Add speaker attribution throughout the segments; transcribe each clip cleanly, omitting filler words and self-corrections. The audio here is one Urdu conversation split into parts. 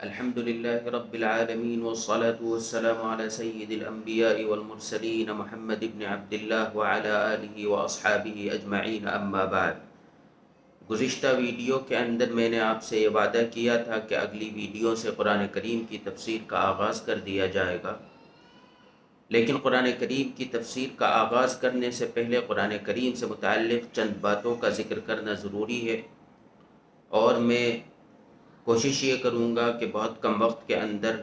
Speaker 1: الحمد لله رب العالمين والصلاة والسلام على سيد الأنبياء والمرسلين محمد بن عبد الله وعلى آله وأصحابه أجمعين أما بعد۔ گزشتہ ویڈیو کے اندر میں نے آپ سے یہ وعدہ کیا تھا کہ اگلی ویڈیو سے قرآن کریم کی تفسیر کا آغاز کر دیا جائے گا، لیکن قرآن کریم کی تفسیر کا آغاز کرنے سے پہلے قرآن کریم سے متعلق چند باتوں کا ذکر کرنا ضروری ہے، اور میں کوشش یہ کروں گا کہ بہت کم وقت کے اندر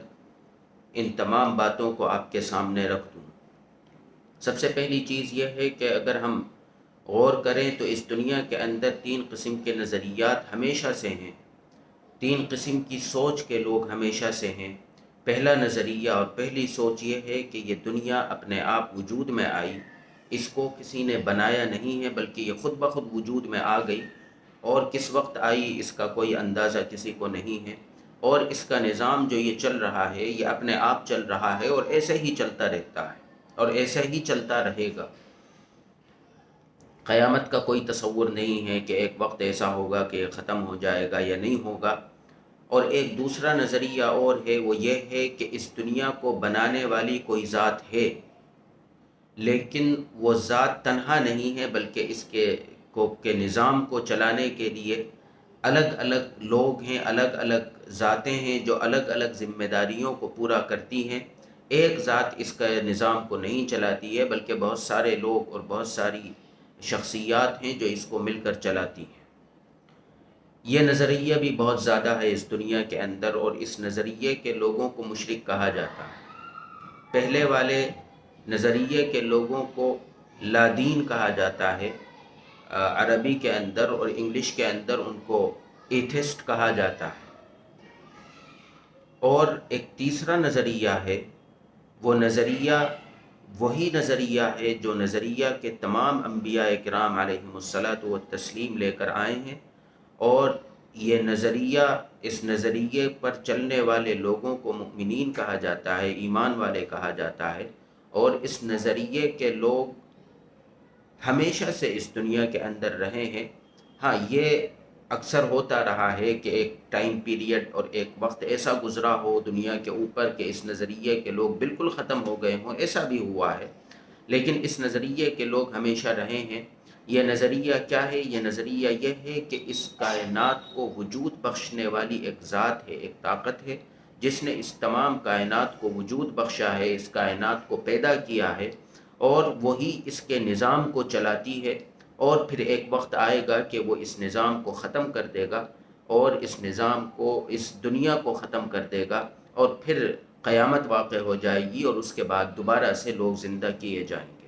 Speaker 1: ان تمام باتوں کو آپ کے سامنے رکھ دوں۔ سب سے پہلی چیز یہ ہے کہ اگر ہم غور کریں تو اس دنیا کے اندر تین قسم کے نظریات ہمیشہ سے ہیں، تین قسم کی سوچ کے لوگ ہمیشہ سے ہیں۔ پہلا نظریہ اور پہلی سوچ یہ ہے کہ یہ دنیا اپنے آپ وجود میں آئی، اس کو کسی نے بنایا نہیں ہے بلکہ یہ خود بخود وجود میں آ گئی، اور کس وقت آئی اس کا کوئی اندازہ کسی کو نہیں ہے، اور اس کا نظام جو یہ چل رہا ہے یہ اپنے آپ چل رہا ہے اور ایسے ہی چلتا رہتا ہے اور ایسے ہی چلتا رہے گا۔ قیامت کا کوئی تصور نہیں ہے کہ ایک وقت ایسا ہوگا کہ یہ ختم ہو جائے گا یا نہیں ہوگا۔ اور ایک دوسرا نظریہ اور ہے، وہ یہ ہے کہ اس دنیا کو بنانے والی کوئی ذات ہے، لیکن وہ ذات تنہا نہیں ہے بلکہ اس کے نظام کو چلانے کے لیے الگ الگ لوگ ہیں، الگ الگ ذاتیں ہیں جو الگ الگ ذمہ داریوں کو پورا کرتی ہیں۔ ایک ذات اس کا نظام کو نہیں چلاتی ہے بلکہ بہت سارے لوگ اور بہت ساری شخصیات ہیں جو اس کو مل کر چلاتی ہیں۔ یہ نظریہ بھی بہت زیادہ ہے اس دنیا کے اندر، اور اس نظریے کے لوگوں کو مشرک کہا جاتا ہے۔ پہلے والے نظریے کے لوگوں کو لادین کہا جاتا ہے، عربی کے اندر، اور انگلش کے اندر ان کو ایتھسٹ کہا جاتا ہے۔ اور ایک تیسرا نظریہ ہے، وہ نظریہ وہی نظریہ ہے جو نظریہ کے تمام انبیاء کرام علیہم الصلاۃ والتسلیم لے کر آئے ہیں، اور یہ نظریہ، اس نظریے پر چلنے والے لوگوں کو مؤمنین کہا جاتا ہے، ایمان والے کہا جاتا ہے۔ اور اس نظریے کے لوگ ہمیشہ سے اس دنیا کے اندر رہے ہیں۔ ہاں، یہ اکثر ہوتا رہا ہے کہ ایک ٹائم پیریڈ اور ایک وقت ایسا گزرا ہو دنیا کے اوپر کہ اس نظریے کے لوگ بالکل ختم ہو گئے ہوں، ایسا بھی ہوا ہے، لیکن اس نظریے کے لوگ ہمیشہ رہے ہیں۔ یہ نظریہ کیا ہے؟ یہ نظریہ یہ ہے کہ اس کائنات کو وجود بخشنے والی ایک ذات ہے، ایک طاقت ہے جس نے اس تمام کائنات کو وجود بخشا ہے، اس کائنات کو پیدا کیا ہے، اور وہی اس کے نظام کو چلاتی ہے، اور پھر ایک وقت آئے گا کہ وہ اس نظام کو ختم کر دے گا، اور اس نظام کو، اس دنیا کو ختم کر دے گا، اور پھر قیامت واقع ہو جائے گی، اور اس کے بعد دوبارہ سے لوگ زندہ کیے جائیں گے۔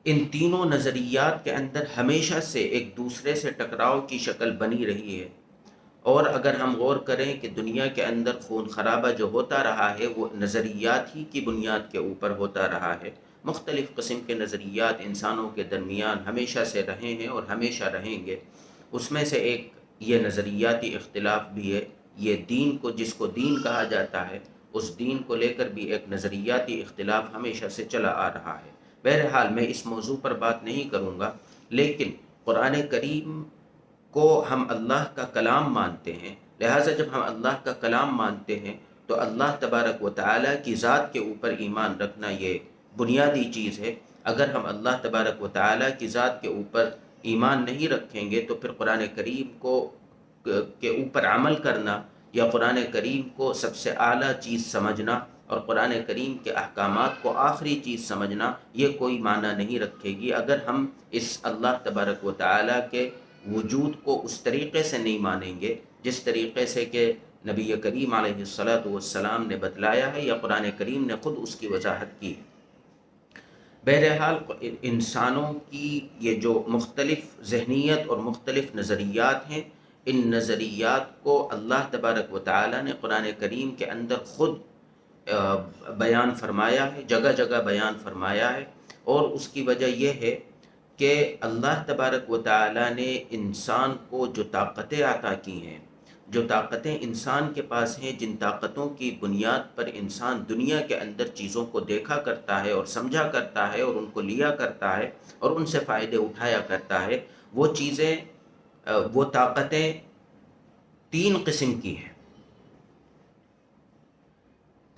Speaker 1: ان تینوں نظریات کے اندر ہمیشہ سے ایک دوسرے سے ٹکراؤ کی شکل بنی رہی ہے، اور اگر ہم غور کریں کہ دنیا کے اندر خون خرابہ جو ہوتا رہا ہے وہ نظریات ہی کی بنیاد کے اوپر ہوتا رہا ہے۔ مختلف قسم کے نظریات انسانوں کے درمیان ہمیشہ سے رہے ہیں اور ہمیشہ رہیں گے۔ اس میں سے ایک یہ نظریاتی اختلاف بھی ہے۔ یہ دین کو، جس کو دین کہا جاتا ہے، اس دین کو لے کر بھی ایک نظریاتی اختلاف ہمیشہ سے چلا آ رہا ہے۔ بہرحال میں اس موضوع پر بات نہیں کروں گا، لیکن قرآن کریم کو ہم اللہ کا کلام مانتے ہیں، لہٰذا جب ہم اللہ کا کلام مانتے ہیں تو اللہ تبارک و تعالیٰ کی ذات کے اوپر ایمان رکھنا یہ بنیادی چیز ہے۔ اگر ہم اللہ تبارک و تعالیٰ کی ذات کے اوپر ایمان نہیں رکھیں گے تو پھر قرآن کریم کے اوپر عمل کرنا، یا قرآن کریم کو سب سے اعلیٰ چیز سمجھنا اور قرآن کریم کے احکامات کو آخری چیز سمجھنا، یہ کوئی معنی نہیں رکھے گی اگر ہم اس اللہ تبارک و تعالیٰ کے وجود کو اس طریقے سے نہیں مانیں گے جس طریقے سے کہ نبی کریم علیہ الصلاۃ والسلام نے بتلایا ہے، یا قرآن کریم نے خود اس کی وضاحت کی ہے۔ بہرحال انسانوں کی یہ جو مختلف ذہنیت اور مختلف نظریات ہیں، ان نظریات کو اللہ تبارک و تعالیٰ نے قرآن کریم کے اندر خود بیان فرمایا ہے، جگہ جگہ بیان فرمایا ہے، اور اس کی وجہ یہ ہے کہ اللہ تبارک و تعالیٰ نے انسان کو جو طاقتیں عطا کی ہیں، جو طاقتیں انسان کے پاس ہیں، جن طاقتوں کی بنیاد پر انسان دنیا کے اندر چیزوں کو دیکھا کرتا ہے اور سمجھا کرتا ہے اور ان کو لیا کرتا ہے اور ان سے فائدے اٹھایا کرتا ہے، وہ چیزیں، وہ طاقتیں تین قسم کی ہے۔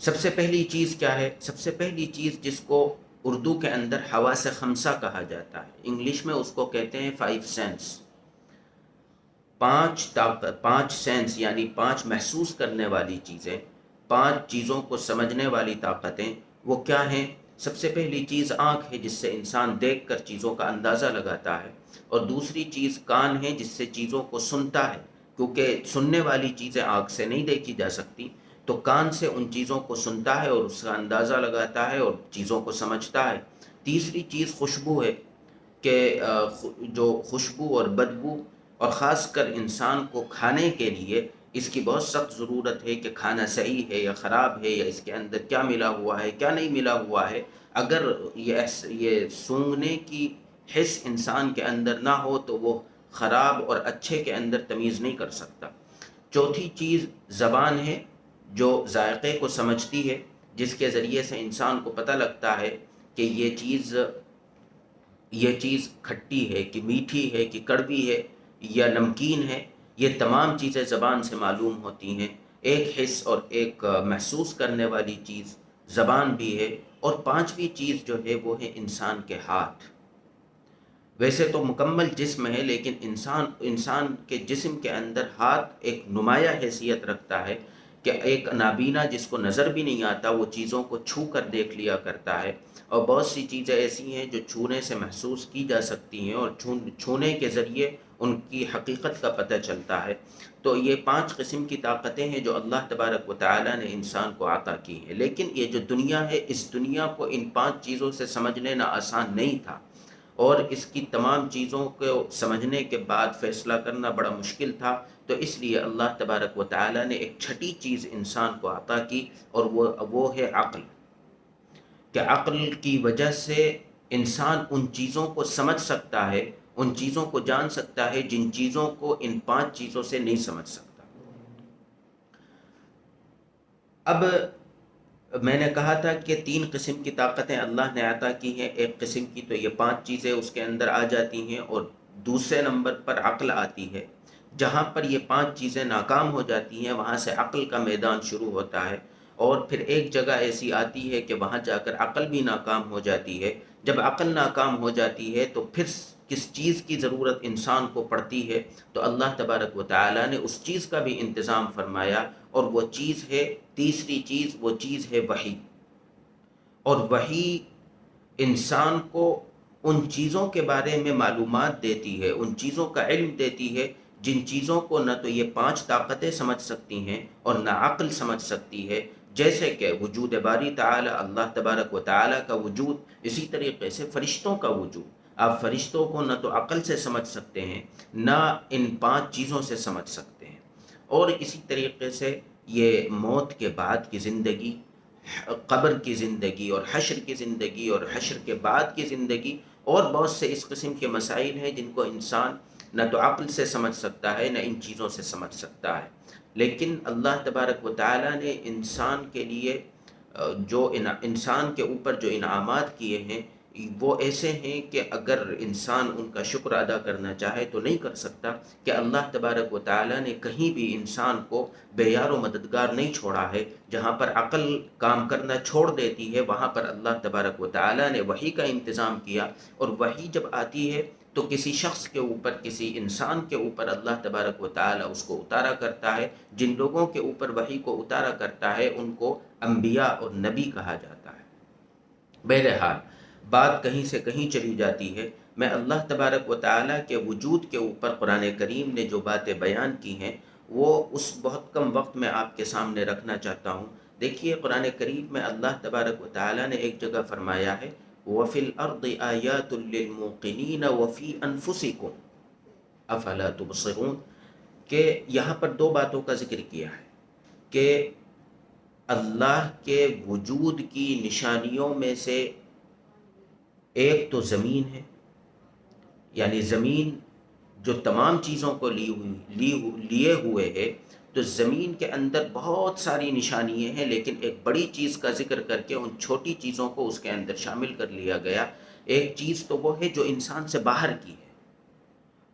Speaker 1: سب سے پہلی چیز کیا ہے؟ سب سے پہلی چیز جس کو اردو کے اندر حواس خمسہ کہا جاتا ہے، انگلش میں اس کو کہتے ہیں 5 سینس۔ پانچ سینس یعنی پانچ محسوس کرنے والی چیزیں، پانچ چیزوں کو سمجھنے والی طاقتیں، وہ کیا ہیں؟ سب سے پہلی چیز آنکھ ہے، جس سے انسان دیکھ کر چیزوں کا اندازہ لگاتا ہے، اور دوسری چیز کان ہے، جس سے چیزوں کو سنتا ہے، کیونکہ سننے والی چیزیں آنکھ سے نہیں دیکھی جا سکتی، تو کان سے ان چیزوں کو سنتا ہے اور اس کا اندازہ لگاتا ہے اور چیزوں کو سمجھتا ہے۔ تیسری چیز خوشبو ہے، کہ جو خوشبو اور بدبو، اور خاص کر انسان کو کھانے کے لیے اس کی بہت سخت ضرورت ہے کہ کھانا صحیح ہے یا خراب ہے، یا اس کے اندر کیا ملا ہوا ہے کیا نہیں ملا ہوا ہے۔ اگر یہ سونگھنے کی حس انسان کے اندر نہ ہو تو وہ خراب اور اچھے کے اندر تمیز نہیں کر سکتا۔ چوتھی چیز زبان ہے، جو ذائقے کو سمجھتی ہے، جس کے ذریعے سے انسان کو پتہ لگتا ہے کہ یہ چیز کھٹی ہے کہ میٹھی ہے کہ کڑوی ہے یا نمکین ہے۔ یہ تمام چیزیں زبان سے معلوم ہوتی ہیں۔ ایک حس اور ایک محسوس کرنے والی چیز زبان بھی ہے۔ اور پانچویں چیز جو ہے وہ ہے انسان کے ہاتھ۔ ویسے تو مکمل جسم ہے، لیکن انسان کے جسم کے اندر ہاتھ ایک نمایاں حیثیت رکھتا ہے، کہ ایک نابینا جس کو نظر بھی نہیں آتا وہ چیزوں کو چھو کر دیکھ لیا کرتا ہے، اور بہت سی چیزیں ایسی ہیں جو چھونے سے محسوس کی جا سکتی ہیں، اور چھونے کے ذریعے ان کی حقیقت کا پتہ چلتا ہے۔ تو یہ 5 قسم کی طاقتیں ہیں جو اللہ تبارک و تعالیٰ نے انسان کو عطا کی ہیں، لیکن یہ جو دنیا ہے، اس دنیا کو ان 5 چیزوں سے سمجھ لینا آسان نہیں تھا، اور اس کی تمام چیزوں کو سمجھنے کے بعد فیصلہ کرنا بڑا مشکل تھا۔ تو اس لیے اللہ تبارک و تعالیٰ نے ایک چھٹی چیز انسان کو عطا کی، اور وہ ہے عقل، کہ عقل کی وجہ سے انسان ان چیزوں کو سمجھ سکتا ہے، ان چیزوں کو جان سکتا ہے جن چیزوں کو ان 5 چیزوں سے نہیں سمجھ سکتا۔ اب میں نے کہا تھا کہ 3 قسم کی طاقتیں اللہ نے عطا کی ہیں۔ ایک قسم کی تو یہ 5 چیزیں اس کے اندر آ جاتی ہیں، اور دوسرے نمبر پر عقل آتی ہے۔ جہاں پر یہ 5 چیزیں ناکام ہو جاتی ہیں، وہاں سے عقل کا میدان شروع ہوتا ہے، اور پھر ایک جگہ ایسی آتی ہے کہ وہاں جا کر عقل بھی ناکام ہو جاتی ہے۔ جب عقل ناکام ہو جاتی ہے تو پھر کس چیز کی ضرورت انسان کو پڑتی ہے؟ تو اللہ تبارک و تعالیٰ نے اس چیز کا بھی انتظام فرمایا، اور وہ چیز ہے، تیسری چیز، وہ چیز ہے وحی۔ اور وحی انسان کو ان چیزوں کے بارے میں معلومات دیتی ہے، ان چیزوں کا علم دیتی ہے جن چیزوں کو نہ تو یہ 5 طاقتیں سمجھ سکتی ہیں اور نہ عقل سمجھ سکتی ہے، جیسے کہ وجود باری تعالی، اللہ تبارک و تعالی کا وجود، اسی طریقے سے فرشتوں کا وجود۔ آپ فرشتوں کو نہ تو عقل سے سمجھ سکتے ہیں، نہ ان 5 چیزوں سے سمجھ سکتے ہیں۔ اور اسی طریقے سے یہ موت کے بعد کی زندگی، قبر کی زندگی، اور حشر کی زندگی، اور حشر کے بعد کی زندگی، اور بہت سے اس قسم کے مسائل ہیں جن کو انسان نہ تو عقل سے سمجھ سکتا ہے نہ ان چیزوں سے سمجھ سکتا ہے۔ لیکن اللہ تبارک و تعالیٰ نے انسان کے لیے انسان کے اوپر جو انعامات کیے ہیں، وہ ایسے ہیں کہ اگر انسان ان کا شکر ادا کرنا چاہے تو نہیں کر سکتا۔ کہ اللہ تبارک و تعالیٰ نے کہیں بھی انسان کو بے یار و مددگار نہیں چھوڑا ہے۔ جہاں پر عقل کام کرنا چھوڑ دیتی ہے، وہاں پر اللہ تبارک و تعالیٰ نے وحی کا انتظام کیا، اور وحی جب آتی ہے تو کسی شخص کے اوپر، کسی انسان کے اوپر اللہ تبارک و تعالیٰ اس کو اتارا کرتا ہے۔ جن لوگوں کے اوپر وحی کو اتارا کرتا ہے ان کو انبیاء اور نبی کہا جاتا ہے۔ بہرحال بات کہیں سے کہیں چلی جاتی ہے۔ میں اللہ تبارک و تعالیٰ کے وجود کے اوپر قرآن کریم نے جو باتیں بیان کی ہیں، وہ اس بہت کم وقت میں آپ کے سامنے رکھنا چاہتا ہوں۔ دیکھیے قرآن کریم میں اللہ تبارک و تعالیٰ نے ایک جگہ فرمایا ہے، وَفِي الْأَرْضِ آيَاتٌ لِّلْمُوقِنِينَ وَفِي أَنفُسِكُمْ أَفَلَا تُبْصِرُونَ، کہ یہاں پر 2 باتوں کا ذکر کیا ہے، کہ اللہ کے وجود کی نشانیوں میں سے ایک تو زمین ہے، یعنی زمین جو تمام چیزوں کو لیے ہوئے ہے، تو زمین کے اندر بہت ساری نشانیاں ہیں، لیکن ایک بڑی چیز کا ذکر کر کے ان چھوٹی چیزوں کو اس کے اندر شامل کر لیا گیا۔ ایک چیز تو وہ ہے جو انسان سے باہر کی ہے،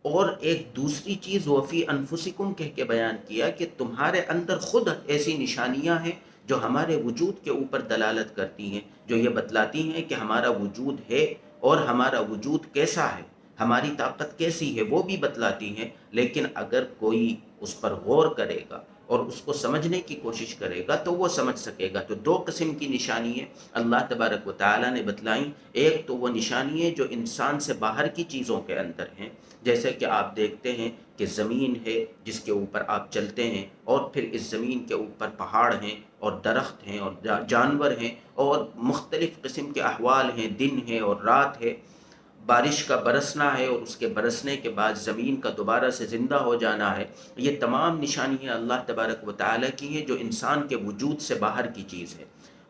Speaker 1: اور ایک دوسری چیز وفی انفسکم کہہ کے بیان کیا کہ تمہارے اندر خود ایسی نشانیاں ہیں جو ہمارے وجود کے اوپر دلالت کرتی ہیں، جو یہ بتلاتی ہیں کہ ہمارا وجود ہے اور ہمارا وجود کیسا ہے، ہماری طاقت کیسی ہے، وہ بھی بتلاتی ہیں۔ لیکن اگر کوئی اس پر غور کرے گا اور اس کو سمجھنے کی کوشش کرے گا تو وہ سمجھ سکے گا۔ تو دو قسم کی نشانیاں اللہ تبارک و تعالیٰ نے بتلائیں۔ ایک تو وہ نشانیاں جو انسان سے باہر کی چیزوں کے اندر ہیں، جیسے کہ آپ دیکھتے ہیں کہ زمین ہے جس کے اوپر آپ چلتے ہیں، اور پھر اس زمین کے اوپر پہاڑ ہیں اور درخت ہیں اور جانور ہیں اور مختلف قسم کے احوال ہیں، دن ہے اور رات ہے، بارش کا برسنا ہے اور اس کے برسنے کے بعد زمین کا دوبارہ سے زندہ ہو جانا ہے۔ یہ تمام نشانیاں اللہ تبارک و تعالیٰ کی ہیں جو انسان کے وجود سے باہر کی چیز ہے۔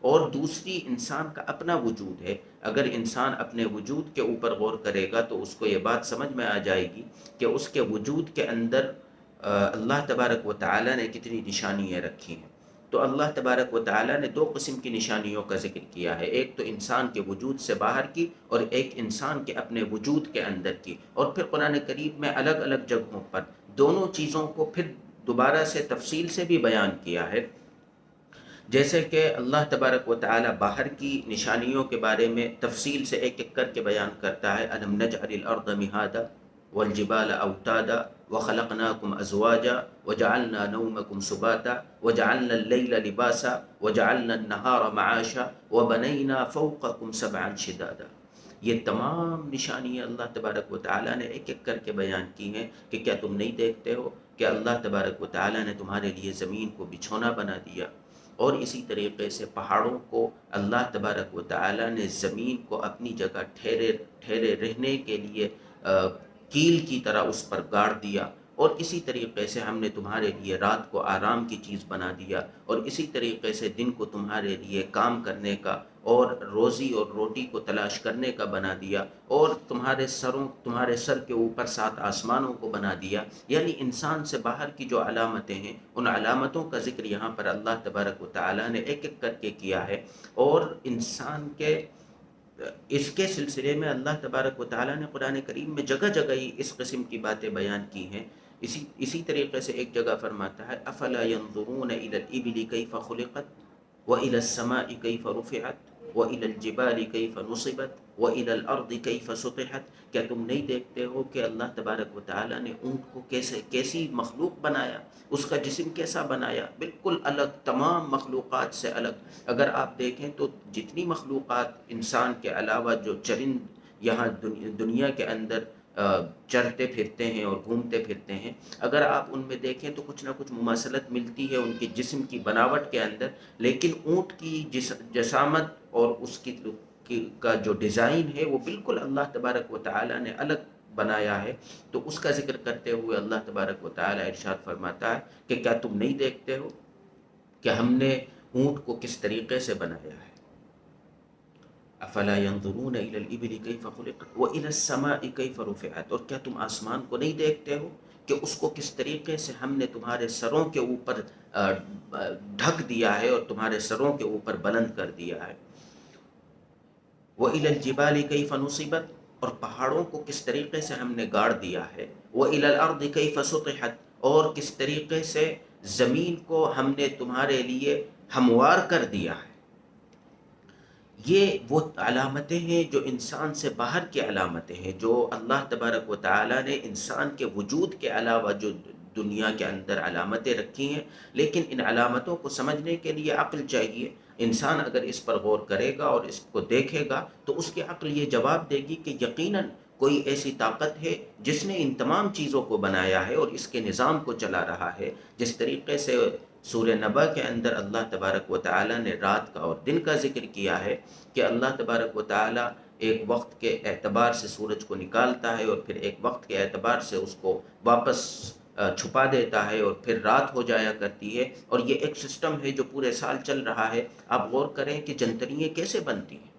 Speaker 1: اور دوسری انسان کا اپنا وجود ہے۔ اگر انسان اپنے وجود کے اوپر غور کرے گا تو اس کو یہ بات سمجھ میں آ جائے گی کہ اس کے وجود کے اندر اللہ تبارک و تعالیٰ نے کتنی نشانیاں رکھی ہیں۔ تو اللہ تبارک و تعالیٰ نے دو قسم کی نشانیوں کا ذکر کیا ہے، ایک تو انسان کے وجود سے باہر کی اور ایک انسان کے اپنے وجود کے اندر کی۔ اور پھر قرآن کریم میں الگ الگ جگہوں پر دونوں چیزوں کو پھر دوبارہ سے تفصیل سے بھی بیان کیا ہے۔ جیسے کہ اللہ تبارک و تعالی باہر کی نشانیوں کے بارے میں تفصیل سے ایک ایک کر کے بیان کرتا ہے۔ الم نجعل الارض مہادا والجبال اوتادا وخلقناکم ازواجا وجعلنا نومکم سباتا وجعلنا اللیل لباسا وجعلنا النہار معاشا وبنینا فوقکم سبعا شدادا۔ یہ تمام نشانیاں اللہ تبارک و تعالیٰ نے ایک ایک کر کے بیان کی ہیں کہ کیا تم نہیں دیکھتے ہو کہ اللہ تبارک و تعالیٰ نے تمہارے لیے زمین کو بچھونا بنا دیا، اور اسی طریقے سے پہاڑوں کو اللہ تبارک و تعالیٰ نے زمین کو اپنی جگہ ٹھہرے رہنے کے لیے کیل کی طرح اس پر گاڑ دیا، اور اسی طریقے سے ہم نے تمہارے لیے رات کو آرام کی چیز بنا دیا، اور اسی طریقے سے دن کو تمہارے لیے کام کرنے کا اور روزی اور روٹی کو تلاش کرنے کا بنا دیا، اور تمہارے سر کے اوپر 7 آسمانوں کو بنا دیا۔ یعنی انسان سے باہر کی جو علامتیں ہیں ان علامتوں کا ذکر یہاں پر اللہ تبارک و تعالیٰ نے ایک ایک کر کے کیا ہے۔ اور انسان کے اس کے سلسلے میں اللہ تبارک و تعالیٰ نے قرآن کریم میں جگہ جگہ ہی اس قسم کی باتیں بیان کی ہیں۔ اسی طریقے سے ایک جگہ فرماتا ہے افلا ينظرون الى الابل كيف خلقت والى السماء كيف رفعت والى الجبال كيف نصبت والى الارض كيف سطحت۔ کیا تم نہیں دیکھتے ہو کہ اللہ تبارک و تعالیٰ نے اونٹ کو کیسی مخلوق بنایا، اس کا جسم کیسا بنایا، بالکل الگ، تمام مخلوقات سے الگ۔ اگر آپ دیکھیں تو جتنی مخلوقات انسان کے علاوہ جو چرند یہاں دنیا کے اندر چرتے پھرتے ہیں اور گھومتے پھرتے ہیں، اگر آپ ان میں دیکھیں تو کچھ نہ کچھ مماثلت ملتی ہے ان کے جسم کی بناوٹ کے اندر، لیکن اونٹ کی جسامت اور اس کا جو ڈیزائن ہے وہ بالکل اللہ تبارک و تعالیٰ نے الگ بنایا ہے۔ تو اس کا ذکر کرتے ہوئے اللہ تبارک و تعالیٰ ارشاد فرماتا ہے کہ کیا تم نہیں دیکھتے ہو کہ ہم نے اونٹ کو کس طریقے سے بنایا ہے۔ افلا ينظرون الى الابل كيف خلقت والى السماء كيف رفعت۔ اور کیا تم آسمان کو نہیں دیکھتے ہو کہ اس کو کس طریقے سے ہم نے تمہارے سروں کے اوپر ڈھک دیا ہے اور تمہارے سروں کے اوپر بلند کر دیا ہے۔ وَإِلَى الْجِبَالِ كَيْفَ نُصِبَتْ۔ اور پہاڑوں کو کس طریقے سے ہم نے گاڑ دیا ہے۔ وَإِلَى الْأَرْضِ كَيْفَ سُطِحَتْ۔ اور کس طریقے سے زمین کو ہم نے تمہارے لیے ہموار کر دیا ہے۔ یہ وہ علامتیں ہیں جو انسان سے باہر کی علامتیں ہیں، جو اللہ تبارک و تعالیٰ نے انسان کے وجود کے علاوہ جو دنیا کے اندر علامتیں رکھی ہیں۔ لیکن ان علامتوں کو سمجھنے کے لیے عقل چاہیے۔ انسان اگر اس پر غور کرے گا اور اس کو دیکھے گا تو اس کی عقل یہ جواب دے گی کہ یقیناً کوئی ایسی طاقت ہے جس نے ان تمام چیزوں کو بنایا ہے اور اس کے نظام کو چلا رہا ہے۔ جس طریقے سے سورہ نبا کے اندر اللہ تبارک و تعالیٰ نے رات کا اور دن کا ذکر کیا ہے کہ اللہ تبارک و تعالیٰ ایک وقت کے اعتبار سے سورج کو نکالتا ہے اور پھر ایک وقت کے اعتبار سے اس کو واپس چھپا دیتا ہے اور پھر رات ہو جایا کرتی ہے، اور یہ ایک سسٹم ہے جو پورے سال چل رہا ہے۔ آپ غور کریں کہ جنتریاں کیسے بنتی ہیں،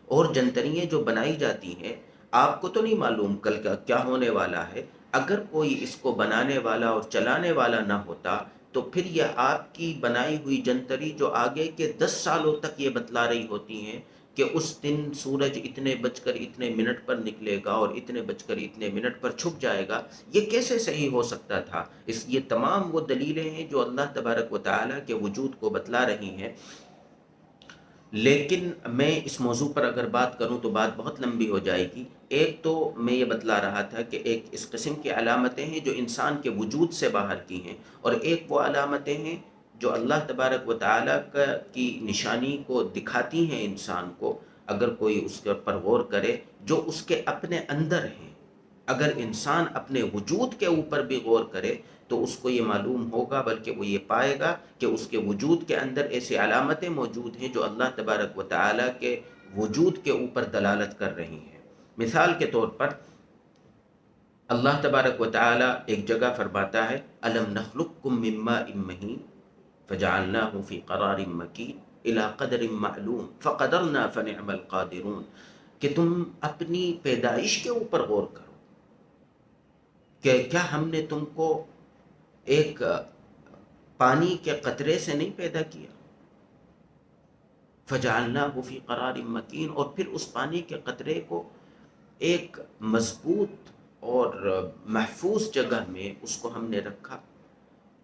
Speaker 1: اور جنتریاں جو بنائی جاتی ہیں آپ کو تو نہیں معلوم کل کا کیا ہونے والا ہے۔ اگر کوئی اس کو بنانے والا اور چلانے والا نہ ہوتا تو پھر یہ آپ کی بنائی ہوئی جنتری جو آگے کے 10 سالوں تک یہ بتلا رہی ہوتی ہیں کہ اس دن سورج اتنے بج کر اتنے منٹ پر نکلے گا اور اتنے بج کر اتنے منٹ پر چھپ جائے گا، یہ کیسے صحیح ہو سکتا تھا؟ یہ تمام وہ دلیلیں ہیں جو اللہ تبارک و تعالیٰ کے وجود کو بتلا رہی ہیں۔ لیکن میں اس موضوع پر اگر بات کروں تو بات بہت لمبی ہو جائے گی۔ ایک تو میں یہ بتلا رہا تھا کہ ایک اس قسم کی علامتیں ہیں جو انسان کے وجود سے باہر کی ہیں، اور ایک وہ علامتیں ہیں جو اللہ تبارک و تعالیٰ کی نشانی کو دکھاتی ہیں انسان کو، اگر کوئی اس کے پر غور کرے، جو اس کے اپنے اندر ہیں۔ اگر انسان اپنے وجود کے اوپر بھی غور کرے تو اس کو یہ معلوم ہوگا، بلکہ وہ یہ پائے گا کہ اس کے وجود کے اندر ایسی علامتیں موجود ہیں جو اللہ تبارک و تعالیٰ کے وجود کے اوپر دلالت کر رہی ہیں۔ مثال کے طور پر اللہ تبارک و تعالیٰ ایک جگہ فرماتا ہے أَلَمْ نَخْلُقكُّم مِّن مَّاءٍ مَّهِينٍ فَجَعَلْنَاهُ فِي قَرَارٍ مَّكِينٍ إِلَىٰ قَدْرٍ مَّعْلُومٍ فَقَدَرْنَا فَنِعْمَ الْقَادِرُونَ، کہ تم اپنی پیدائش کے اوپر غور کرو کہ کیا ہم نے تم کو ایک پانی کے قطرے سے نہیں پیدا کیا؟ فَجَعَلْنَاهُ فِي قَرَارٍ مَّكِينٍ، اور پھر اس پانی کے قطرے کو ایک مضبوط اور محفوظ جگہ میں اس کو ہم نے رکھا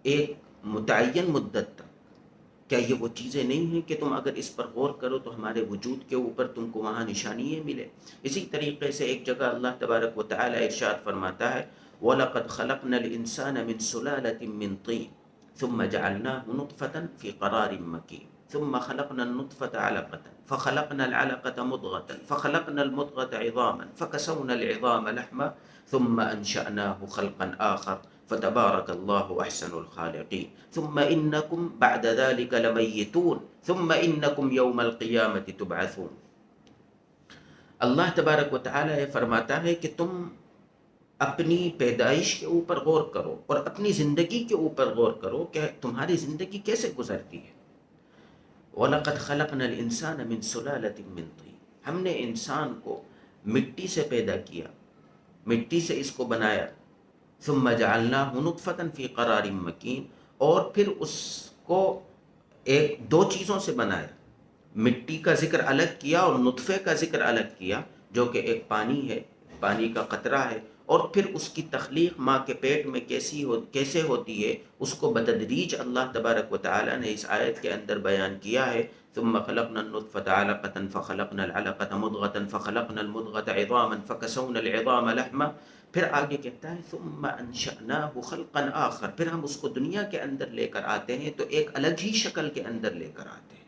Speaker 1: ایک متعین مدت تک۔ کیا یہ وہ چیزیں نہیں ہیں کہ تم اگر اس پر غور کرو تو ہمارے وجود کے اوپر تم کو وہاں نشانیاں ملے؟ اسی طریقے سے ایک جگہ اللہ تبارک و تعالیٰ ارشاد فرماتا ہے وَلَقَدْ خَلَقْنَا الْإِنسَانَ مِنْ سُلَالَةٍ مِّن طِينٍ ثُمَّ جَعَلْنَاهُ نُطْفَةً فِي قَرَارٍ مَّكِينٍ ثُمَّ خَلَقْنَا النُّطْفَةَ عَلَقَةً فَخَلَقْنَا الْعَلَقَةَ مُضْغَةً فَخَلَقْنَا الْمُضْغَةَ عِظَامًا فَكَسَوْنَا الْعِظَامَ لَحْمًا ثُمَّ أَنشَأْنَاهُ خَلْقًا آخَرَ فَتَبَارَكَ اللَّهُ أَحْسَنُ الْخَالِقِينَ ثُمَّ إِنَّكُمْ بَعْدَ ذَلِكَ لَمَيِّتُونَ ثُمَّ إِنَّكُمْ يَوْمَ الْقِيَامَةِ تُبْعَثُونَ۔ اللہ تبارک و تعالیٰ یہ فرماتا ہے کہ تم اپنی پیدائش کے اوپر غور کرو اور اپنی زندگی کے اوپر غور کرو کہ تمہاری زندگی کیسے گزرتی ہے۔ وَلَقَدْ خَلَقْنَا الْإِنسَانَ مِنْ سُلَالَةٍ مِّن طِينٍ، ہم نے انسان کو مٹی سے پیدا کیا، مٹی سے اس کو بنایا۔ ثُمَّ جَعَلْنَاهُ نُطْفَةً فِي قَرَارٍ مَّكِينٍ، اور پھر اس کو ایک دو چیزوں سے بنایا، مٹی کا ذکر الگ کیا اور نطفے کا ذکر الگ کیا، جو کہ ایک پانی ہے، پانی کا قطرہ ہے، اور پھر اس کی تخلیق ماں کے پیٹ میں کیسے ہوتی ہے اس کو بتدریج اللہ تبارک و تعالیٰ نے اس آیت کے اندر بیان کیا ہے۔ ثم خلقنا النطفة علقة فخلقنا العلقة مضغة فخلقنا المضغة عظاما فكسونا العظام لحما، پھر آگے کہتا ہے ثم انشأناه خلقا آخر، پھر ہم اس کو دنیا کے اندر لے کر آتے ہیں تو ایک الگ ہی شکل کے اندر لے کر آتے ہیں،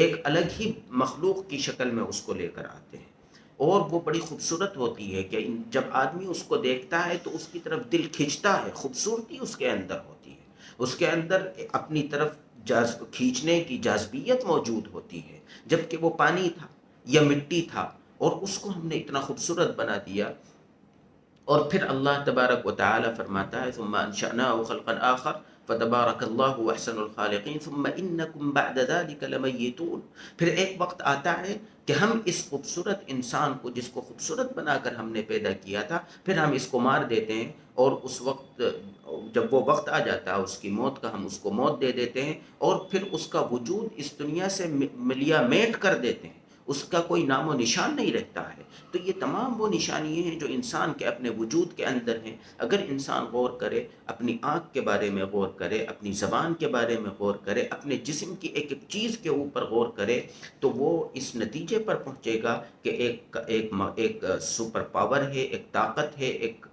Speaker 1: ایک الگ ہی مخلوق کی شکل میں اس کو لے کر آتے ہیں، اور وہ بڑی خوبصورت ہوتی ہے کہ جب آدمی اس کو دیکھتا ہے تو اس کی طرف دل کھنچتا ہے، خوبصورتی اس کے اندر ہوتی ہے، اس کے اندر اپنی طرف کھینچنے کی جاذبیت موجود ہوتی ہے، جبکہ وہ پانی تھا یا مٹی تھا اور اس کو ہم نے اتنا خوبصورت بنا دیا۔ اور پھر اللہ تبارک و تعالی فرماتا ہے ثم انشأناه خلقا آخر فتبارک اللہ احسن الخالقین ثم انکم بعد ذلك لمیتون، پھر ایک وقت آتا ہے کہ ہم اس خوبصورت انسان کو جس کو خوبصورت بنا کر ہم نے پیدا کیا تھا، پھر ہم اس کو مار دیتے ہیں، اور اس وقت جب وہ وقت آ جاتا ہے اس کی موت کا، ہم اس کو موت دے دیتے ہیں، اور پھر اس کا وجود اس دنیا سے ملیا میٹ کر دیتے ہیں، اس کا کوئی نام و نشان نہیں رہتا ہے۔ تو یہ تمام وہ نشانیاں ہیں جو انسان کے اپنے وجود کے اندر ہیں۔ اگر انسان غور کرے، اپنی آنکھ کے بارے میں غور کرے، اپنی زبان کے بارے میں غور کرے، اپنے جسم کی ایک ایک چیز کے اوپر غور کرے، تو وہ اس نتیجے پر پہنچے گا کہ ایک سپر پاور ہے، ایک طاقت ہے، ایک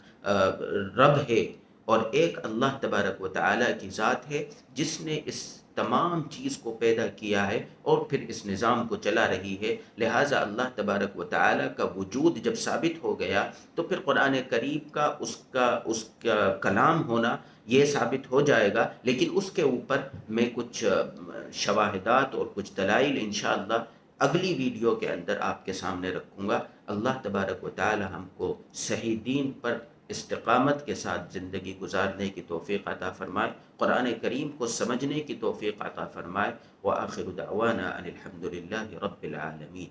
Speaker 1: رب ہے، اور ایک اللہ تبارک و تعالیٰ کی ذات ہے جس نے اس تمام چیز کو پیدا کیا ہے اور پھر اس نظام کو چلا رہی ہے۔ لہٰذا اللہ تبارک و تعالیٰ کا وجود جب ثابت ہو گیا تو پھر قرآن کریم کا اس کا کلام ہونا یہ ثابت ہو جائے گا، لیکن اس کے اوپر میں کچھ شواہدات اور کچھ دلائل انشاءاللہ اگلی ویڈیو کے اندر آپ کے سامنے رکھوں گا۔ اللہ تبارک و تعالی ہم کو صحیح دین پر استقامت کے ساتھ زندگی گزارنے کی توفیق عطا فرمائے، قرآن کریم کو سمجھنے کی توفیق عطا فرمائے۔ وآخر دعوانا ان الحمد للہ رب العالمین۔